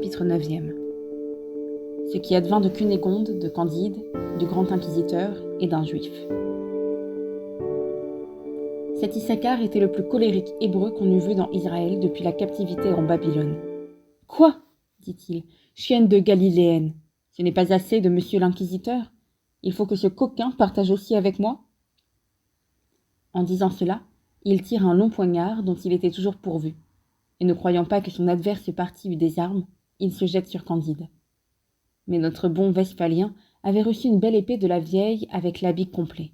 Chapitre 9e. Ce qui advint de Cunégonde, de Candide, du grand inquisiteur et d'un juif. Cet Issachar était le plus colérique hébreu qu'on eût vu dans Israël depuis la captivité en Babylone. « Quoi » dit-il, « chienne de Galiléenne, ce n'est pas assez de monsieur l'inquisiteur? Il faut que ce coquin partage aussi avec moi ?» En disant cela, il tire un long poignard dont il était toujours pourvu, et ne croyant pas que son adverse parti eût des armes, il se jette sur Candide. Mais notre bon Vesphalien avait reçu une belle épée de la vieille avec l'habit complet.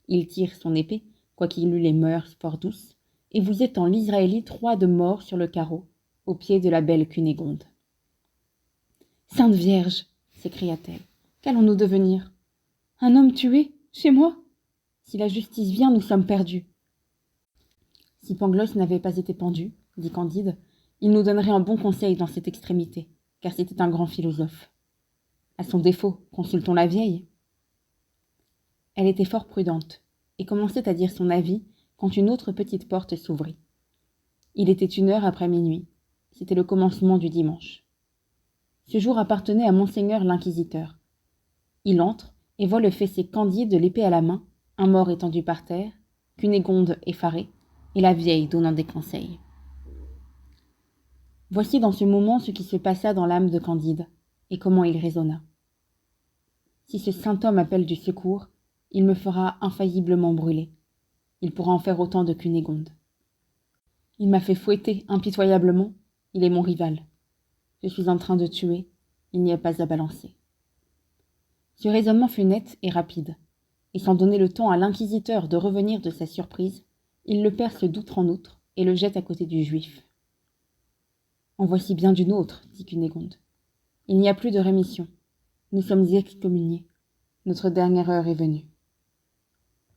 Il tire son épée, quoiqu'il eût les mœurs fort douces, et vous étend l'Israélite roi de mort sur le carreau, au pied de la belle Cunégonde. « Sainte Vierge !» s'écria-t-elle, « qu'allons-nous devenir? Un homme tué, chez moi? Si la justice vient, nous sommes perdus. » Si Pangloss n'avait pas été pendu, dit Candide, il nous donnerait un bon conseil dans cette extrémité, car c'était un grand philosophe. À son défaut, consultons la vieille. Elle était fort prudente, et commençait à dire son avis quand une autre petite porte s'ouvrit. Il était 1 heure après minuit. C'était le commencement du dimanche. Ce jour appartenait à monseigneur l'inquisiteur. Il entre et voit le fessé Candide de l'épée à la main, un mort étendu par terre, Cunégonde effarée, et la vieille donnant des conseils. Voici dans ce moment ce qui se passa dans l'âme de Candide, et comment il raisonna. Si ce saint homme appelle du secours, il me fera infailliblement brûler. Il pourra en faire autant de Cunégonde. Il m'a fait fouetter impitoyablement, il est mon rival. Je suis en train de tuer, il n'y a pas à balancer. Ce raisonnement fut net et rapide, et sans donner le temps à l'inquisiteur de revenir de sa surprise, il le perce d'outre en outre et le jette à côté du juif. « En voici bien d'une autre, dit Cunégonde. Il n'y a plus de rémission. Nous sommes excommuniés. Notre dernière heure est venue.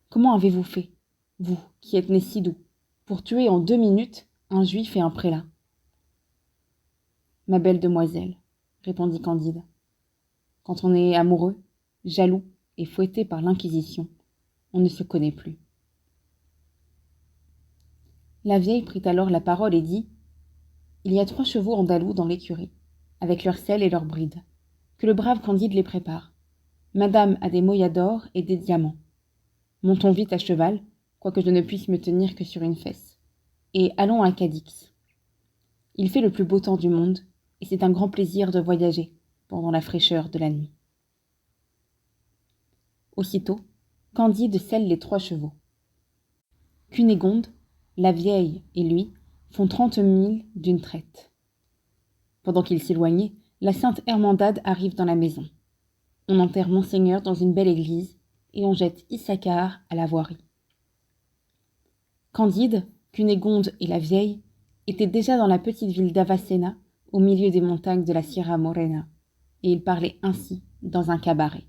Comment avez-vous fait, vous, qui êtes né si doux, pour tuer en 2 minutes un juif et un prélat? » « Ma belle demoiselle, répondit Candide, quand on est amoureux, jaloux et fouetté par l'Inquisition, on ne se connaît plus. La vieille prit alors la parole et dit: « Il y a 3 chevaux andalous dans l'écurie, avec leurs selles et leurs brides. Que le brave Candide les prépare. Madame a des moyas d'or et des diamants. Montons vite à cheval, quoique je ne puisse me tenir que sur une fesse, et allons à Cadix. Il fait le plus beau temps du monde, et c'est un grand plaisir de voyager pendant la fraîcheur de la nuit. » Aussitôt, Candide selle les 3 chevaux. Cunégonde, la vieille et lui font 30 000 d'une traite. Pendant qu'ils s'éloignaient, la sainte Hermandade arrive dans la maison. On enterre monseigneur dans une belle église et on jette Issachar à la voirie. Candide, Cunégonde et la vieille étaient déjà dans la petite ville d'Avacena, au milieu des montagnes de la Sierra Morena, et ils parlaient ainsi dans un cabaret.